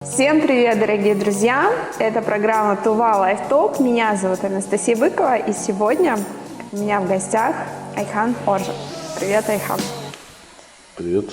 Всем привет, дорогие друзья! Это программа Тува Life Talk. Меня зовут Анастасия Быкова, и сегодня у меня в гостях Айхан Оржик. Привет, Айхан! Привет!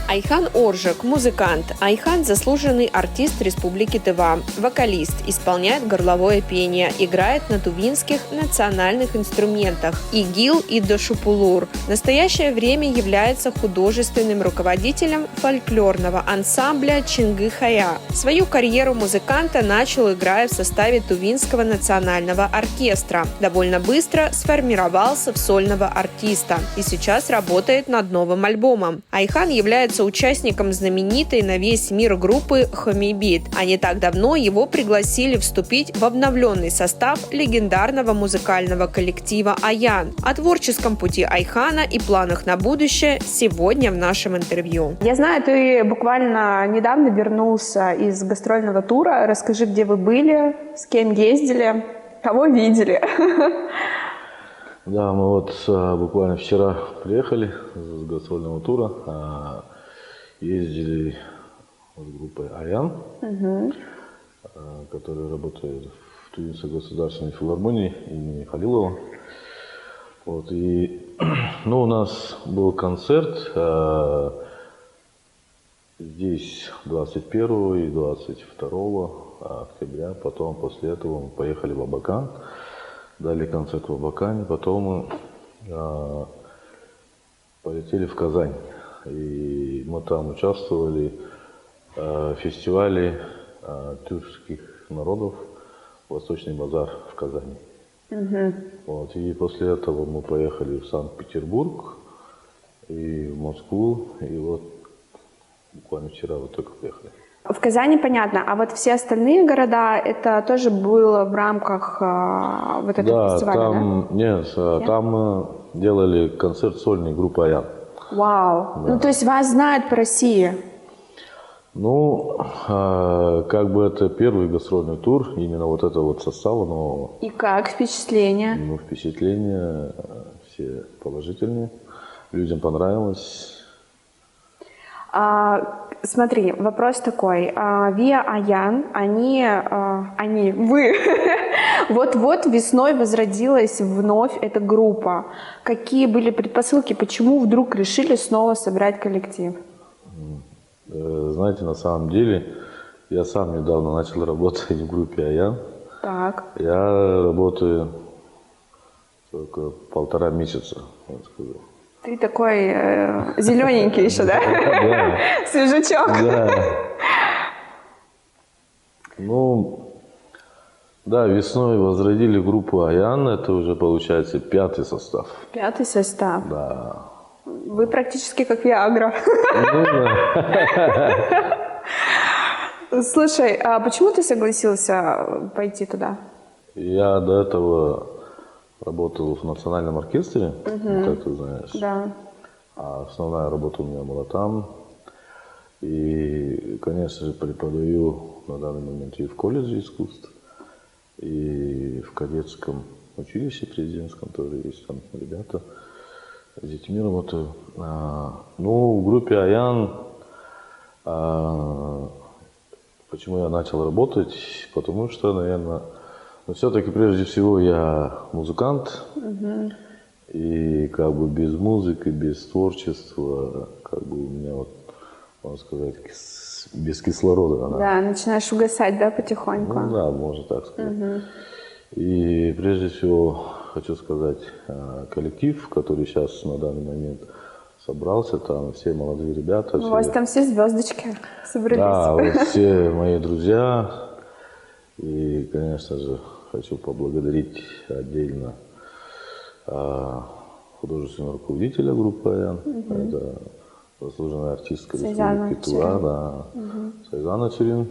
Айхан Оржик – музыкант. Айхан – заслуженный артист Республики Тыва, вокалист, исполняет горловое пение, играет на тувинских национальных инструментах – игил и дошупулур. В настоящее время является художественным руководителем фольклорного ансамбля Чингы-Хая. Свою карьеру музыканта начал, играя в составе Тувинского национального оркестра. Довольно быстро сформировался в сольного артиста и сейчас работает над новым альбомом. Айхан является участником знаменитой на весь мир группы Хомибит, а не так давно его пригласили вступить в обновленный состав легендарного музыкального коллектива «Аян». О творческом пути Айхана и планах на будущее сегодня в нашем интервью. Я знаю, ты буквально недавно вернулся из гастрольного тура. Расскажи, где вы были, с кем ездили, кого видели? Да, мы вот буквально вчера приехали с гастрольного тура, ездили с группой «Аян», которая работает в Тувинской государственной филармонии имени Халилова. Вот, и, у нас был концерт здесь 21 и 22 октября, потом после этого мы поехали в Абакан. Дали концерт в Абакане, потом мы полетели в Казань. И мы там участвовали в фестивале тюркских народов «Восточный базар» в Казани. Вот, и после этого мы поехали в Санкт-Петербург и в Москву. И вот буквально вчера вот только приехали. В Казани понятно, а вот все остальные города, это тоже было в рамках вот этого фестиваля, там, да? Нет, там мы делали концерт сольной группы «Аян». Вау! Да. Ну, то есть вас знают по России? Как бы это первый гастрольный тур, именно вот этого вот состава нового. И как впечатления? Впечатления все положительные, людям понравилось. Смотри, вопрос такой. Via Аян, вы, вот-вот весной возродилась вновь эта группа. Какие были предпосылки, почему вдруг решили снова собрать коллектив? Знаете, на самом деле, я сам недавно начал работать в группе Аян. Так. Я работаю только 1,5 месяца, можно сказать. Ты такой зелененький еще, да? Да. Свежачок. Да. Весной возродили группу «Аян». Это уже, получается, 5-й состав. 5-й состав. Да. Вы практически как Виагра. Слушай, а почему ты согласился пойти туда? Я до этого работал в национальном оркестре, как ты знаешь. Да. А основная работа у меня была там. И, конечно же, преподаю на данный момент и в колледже искусств, и в кадетском училище президентском тоже есть там ребята. С детьми работаю. В группе «Аян» почему я начал работать? Потому что, наверное, все-таки прежде всего я музыкант. И как бы без музыки, без творчества, как бы у меня, вот, можно сказать, без кислорода. Да, начинаешь угасать, да, потихоньку? Да, можно так сказать. И прежде всего хочу сказать, коллектив, который сейчас на данный момент собрался, там все молодые ребята. У вас там все звездочки собрались. Да, вот все мои друзья. И, конечно же, хочу поблагодарить отдельно художественного руководителя группы «Аян». Это заслуженная артистка Республики Тыва, Сайзана Тюрин.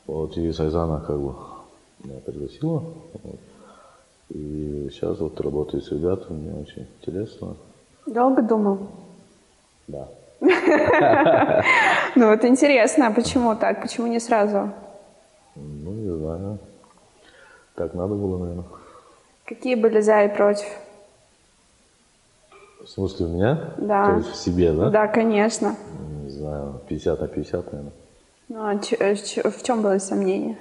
Вот, и Сайзана как бы меня пригласила. Вот. И сейчас вот работаю с ребятами, мне очень интересно. Долго думал? Да. Ну вот интересно, а почему так? Почему не сразу? Не знаю. Так надо было, наверное. Какие были за и против? В смысле у меня? Да. То есть в себе, да? Да, конечно. Не знаю, 50 на 50, наверное. Ну, а в чем было сомнение?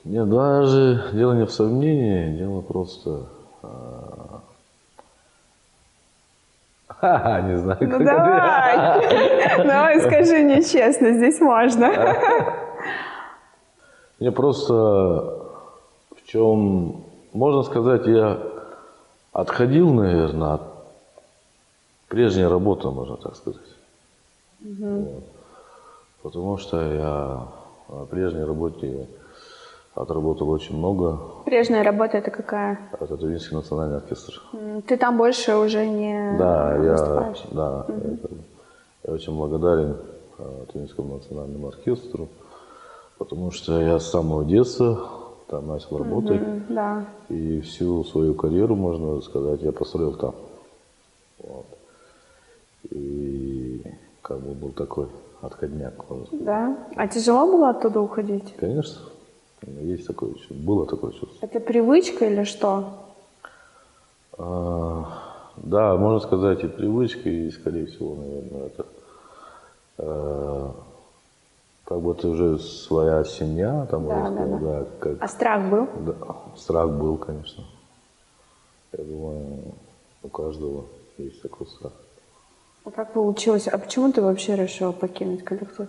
Нет, даже дело не в сомнении, дело просто... Не знаю, Ну, как давай. Давай, скажи мне честно, здесь можно. Мне просто в чем, можно сказать, я отходил, наверное, от прежней работы, можно так сказать. Вот. Потому что я на прежней работе отработал очень много. Прежняя работа это какая? Это Тувинский национальный оркестр. Ты там больше уже не выступаешь? Я очень благодарен Тувинскому национальному оркестру, потому что я с самого детства там начал работать. Да. И всю свою карьеру, можно сказать, я построил там. Вот. И как бы был такой отходняк, можно сказать. Да? А тяжело было оттуда уходить? Конечно, есть такое чувство, было такое чувство. Это привычка или что? Да, можно сказать, и привычка, и, скорее всего, наверное, это как бы это уже своя семья, там, Да, можно сказать, да. да, как... А страх был? Да, страх был, конечно. Я думаю, у каждого есть такой страх. А как получилось? А почему ты вообще решил покинуть коллектив?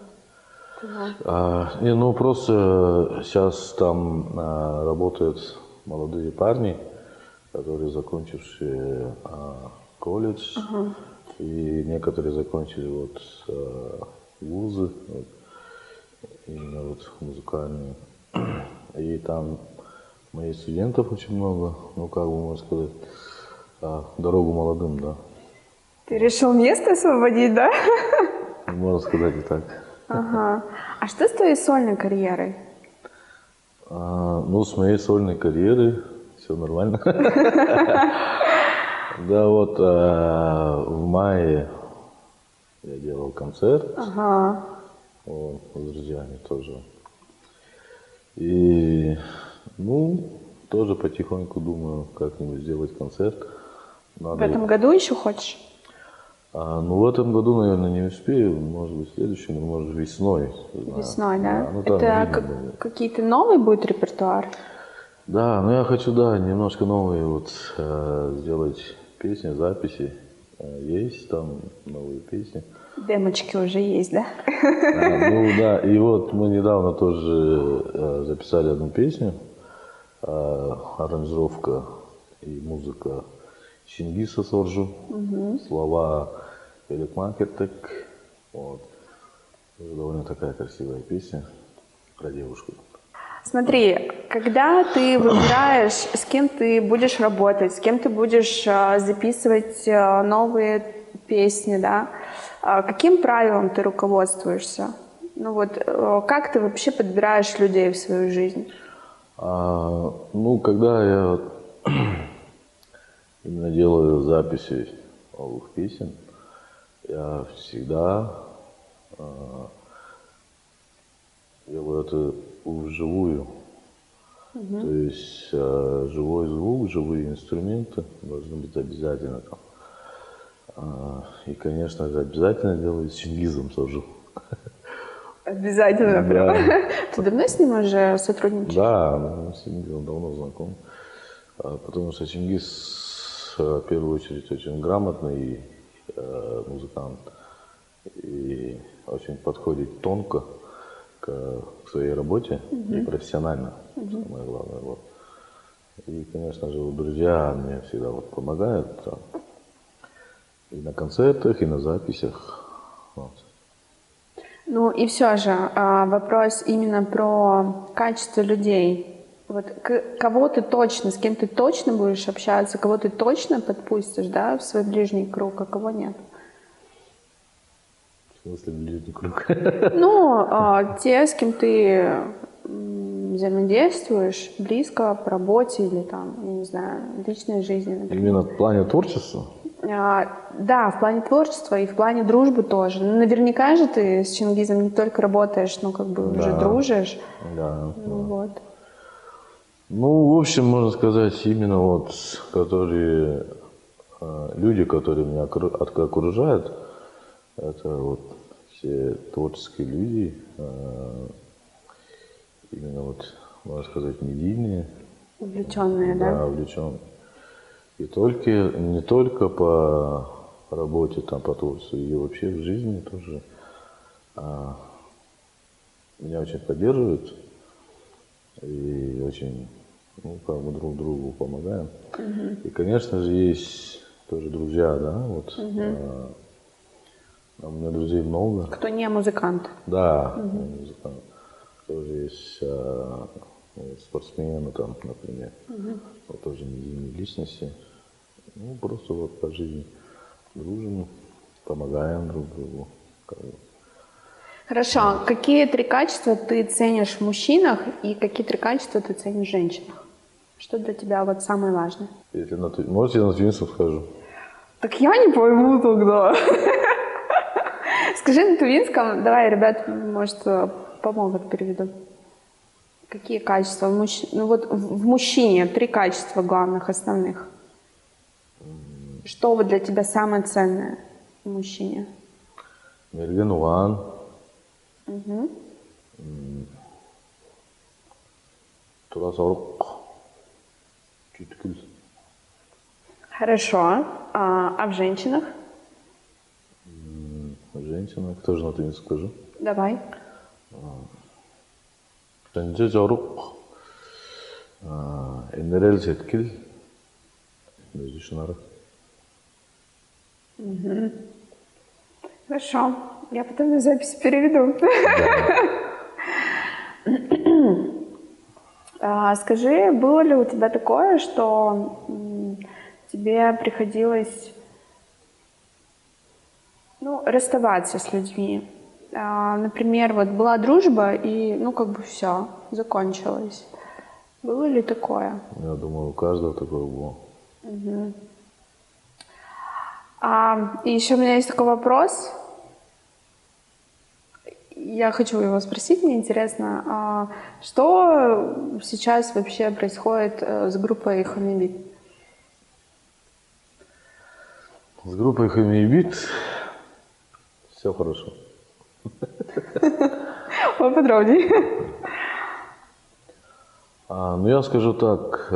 Просто сейчас там работают молодые парни, которые закончившие колледж, и некоторые закончили вузы, именно музыкальные. И там моих студентов очень много, как бы можно сказать, дорогу молодым, да. Ты решил место освободить, да? Можно сказать и так. Ага. А что с твоей сольной карьерой? С моей сольной карьерой все нормально. Да, вот в мае я делал концерт. Ага. Вот, с друзьями тоже. И, тоже потихоньку думаю, как-нибудь сделать концерт. В этом году еще хочешь? В этом году, наверное, не успею. Может быть, в следующем, может, весной. Весной, да? Там Это видно, какие-то новый будет репертуар? Да, я хочу, немножко новые сделать песни, записи. Есть там новые песни. Демочки уже есть, да? Да, и вот мы недавно тоже записали одну песню. Аранжировка и музыка Чингиса Соржу. Слова Велик Макертек. Вот. Довольно такая красивая песня про девушку. Смотри, когда ты выбираешь, с кем ты будешь работать, с кем ты будешь записывать новые песни, да, каким правилом ты руководствуешься? Как ты вообще подбираешь людей в свою жизнь? Когда я именно делаю записи новых песен, я всегда делаю это вживую. То есть живой звук, живые инструменты должны быть обязательно там. И, конечно, это обязательно делаю с Чингизом Соржу. Обязательно, Да. прям. Ты давно с ним уже сотрудничаешь? Да, мы с Чингизом давно знакомы. Потому что Чингиз, в первую очередь, очень грамотный музыкант. И очень подходит тонко к своей работе и профессионально, самое главное. Вот. И, конечно же, друзья мне всегда помогают там, и на концертах, и на записях. Вот. И все же вопрос именно про качество людей. Кого ты точно, с кем ты точно будешь общаться, кого ты точно подпустишь, да, в свой ближний круг, а кого нет? В смысле ближний круг? Те, с кем ты взаимодействуешь близко по работе или там, я не знаю, личной жизни, например. Именно в плане творчества? Да, в плане творчества и в плане дружбы тоже. Наверняка же ты с Чингизом не только работаешь, но уже дружишь. Да. Вот. Ну, в общем, можно сказать, именно вот, люди, которые меня окружают, это вот все творческие люди, именно вот, можно сказать, медийные. Увлеченные, да? Да, увлеченные. Не только по работе, там, по творчеству, и вообще в жизни тоже меня очень поддерживают и очень, ну, как мы друг другу помогаем. И, конечно же, есть тоже друзья, да, вот. У меня друзей много. Кто не музыкант. Да, музыкант. Тоже есть спортсмены, там, например, вот тоже медийные личности. Ну, просто вот по жизни дружим, помогаем друг другу. Хорошо. Какие 3 качества ты ценишь в мужчинах и какие 3 качества ты ценишь в женщинах? Что для тебя вот самое важное? Может, я на тувинском скажу? Так я не пойму тогда. Скажи на тувинском. Давай, ребят, может, помогут, переведут. Какие качества ну вот в мужчине 3 качества главных, основных. Что вот для тебя самое ценное в мужчине? Мергенуан. Турасаурук. Читкül. Хорошо. А в женщинах? Женщина, тоже на тувинском скажу. Давай. Жанжажорук. Энерел жеткил. Хорошо. Я потом на записи переведу. Скажи, было ли у тебя такое, что тебе приходилось, ну, расставаться с людьми? Например, вот была дружба, и, ну, как бы все, закончилось. Было ли такое? Я думаю, у каждого такое было. И еще у меня есть такой вопрос. Я хочу его спросить, мне интересно, что сейчас вообще происходит с группой Хамибит? С группой Хамибит все хорошо. Поподробнее. Ну, я скажу так,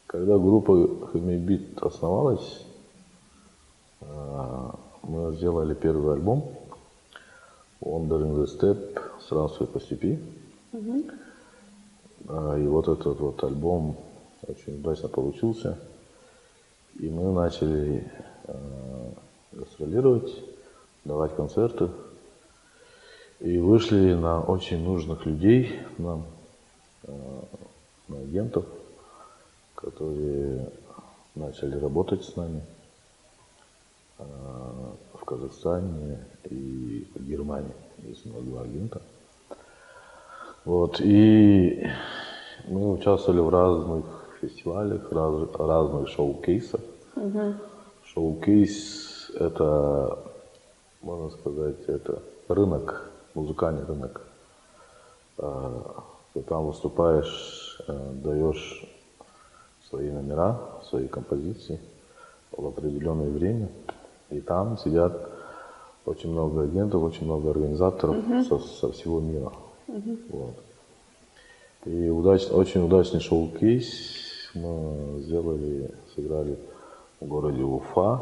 когда группа Хамибит основалась, мы сделали первый альбом Wandering the Step, Странствуй по степи. И вот этот вот альбом очень удачно получился. И мы начали гастролировать, давать концерты. И вышли на очень нужных людей нам, на агентов, которые начали работать с нами в Казахстане и в Германии. Есть много 2 агента. Вот. И мы участвовали в разных фестивалях, разных шоу-кейсах. Шоу-кейс – это, можно сказать, это рынок, музыкальный рынок. Ты там выступаешь, даешь свои номера, свои композиции в определенное время. И там сидят очень много агентов, очень много организаторов со всего мира. Вот. И очень удачный шоу-кейс мы сыграли в городе Уфа.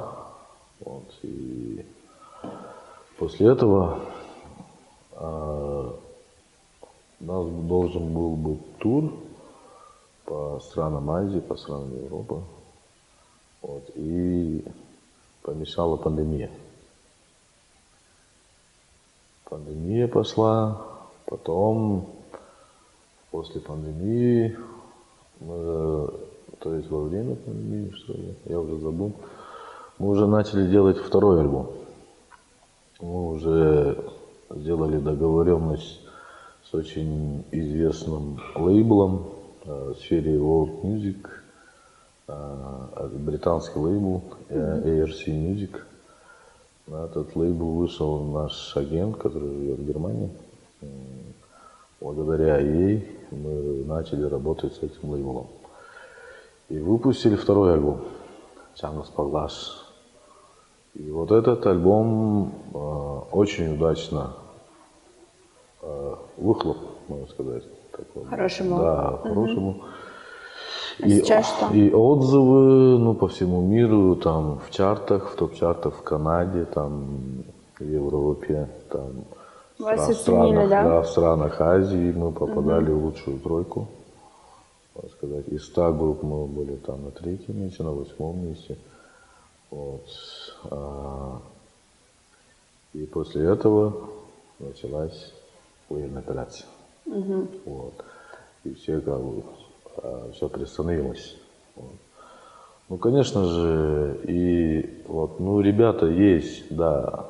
Вот. И после этого у нас должен был быть тур по странам Азии, по странам Европы. Вот. И помешала пандемия. Пандемия пошла, потом, после пандемии, то есть во время пандемии, что ли, я уже забыл, мы уже начали делать второй альбом. Мы уже сделали договоренность с очень известным лейблом в сфере World Music, британский лейбл ARC Music. На этот лейбл вышел наш агент, который живет в Германии, благодаря ей мы начали работать с этим лейблом. И выпустили второй альбом «Чангас Паглаш». И вот этот альбом очень удачно выхлоп, можно сказать. Такой. Хорошему. Да, хорошему. А сейчас что? И отзывы, ну, по всему миру, там, в чартах, в топ-чартах в Канаде, там, в Европе, там, Вас оценили, да? Да, в странах Азии мы попадали в лучшую тройку, можно сказать. Из 100 групп мы были там на 3-м месте, на 8-м месте. Вот. И после этого началась военная операция. Вот. И все как бы все приостановилось. Вот. Ну, конечно же, и вот, ну, ребята есть, да,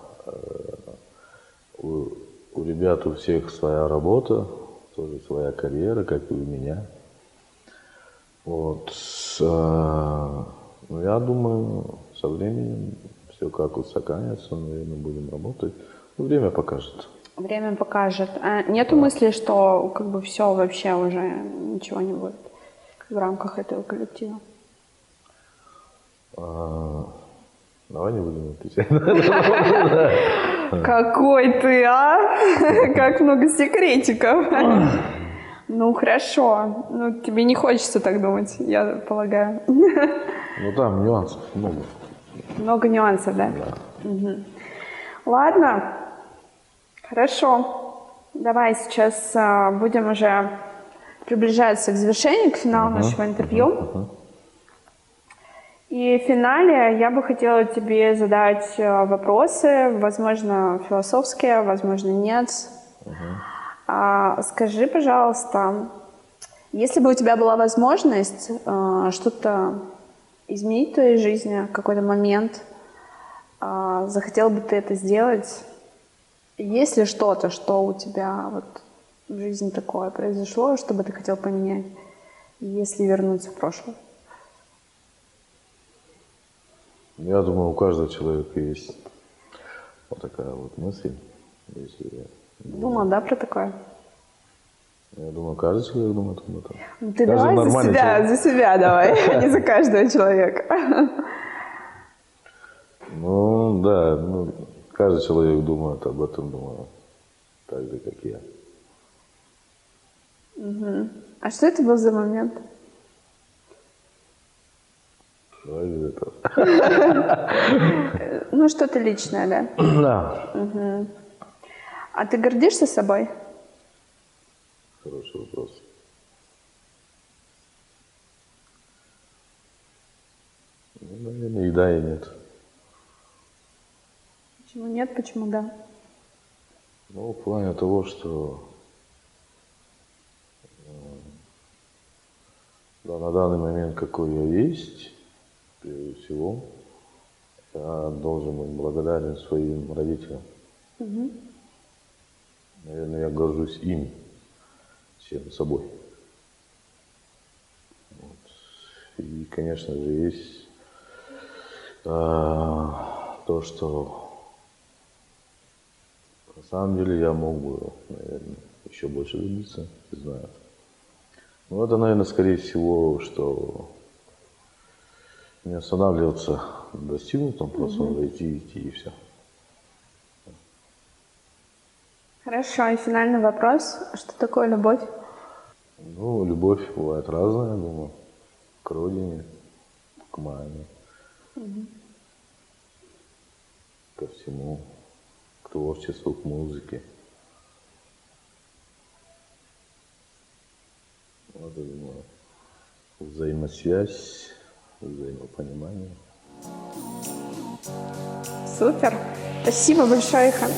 у ребят у всех своя работа, тоже своя карьера, как и у меня. Вот. Ну, я думаю, со временем все как устаканится, наверное, будем работать. Ну, время покажет. Время покажет. А нету мысли, что как бы все вообще уже ничего не будет в рамках этого коллектива? Давай не будем отвечать. Какой ты, а? Как много секретиков. Ну, хорошо. Ну, тебе не хочется так думать, я полагаю. Ну, там нюансов много. Много нюансов, да? Да. Угу. Ладно. Хорошо. Давай сейчас будем уже приближаться к завершению, к финалу нашего интервью. И в финале я бы хотела тебе задать вопросы, возможно, философские, возможно, нет. Скажи, пожалуйста, если бы у тебя была возможность что-то изменить в твоей жизни, какой-то момент, захотел бы ты это сделать? Есть ли что-то, что у тебя вот в жизни такое произошло, что бы ты хотел поменять, если вернуться в прошлое? Я думаю, у каждого человека есть вот такая вот мысль. Если Думал, да, про такое? Я думаю, каждый человек думает об этом. Ну, ты давай за себя давай, а не за каждого человека. Ну, да, ну, каждый человек думает об этом, думаю, так же, как я. А что это был за момент? Давай без этого. Ну, что-то личное, да? Да. А ты гордишься собой? Хороший вопрос. Ну, наверное, и да, и нет. Почему нет, почему да? Ну, в плане того, что да, на данный момент, какой я есть, прежде всего, я должен быть благодарен своим родителям. Наверное, я горжусь ими, чем собой. Вот. И, конечно же, есть то, что на самом деле я мог бы, наверное, еще больше добиться, не знаю. Ну, это, наверное, скорее всего, что не останавливаться в достигнутом, просто надо идти и все. Хорошо, и финальный вопрос. Что такое любовь? Ну, любовь бывает разная, я думаю. К родине, к маме, ко всему, к творчеству, к музыке. Вот, я думаю, взаимосвязь, взаимопонимание. Супер. Спасибо большое, Айхан.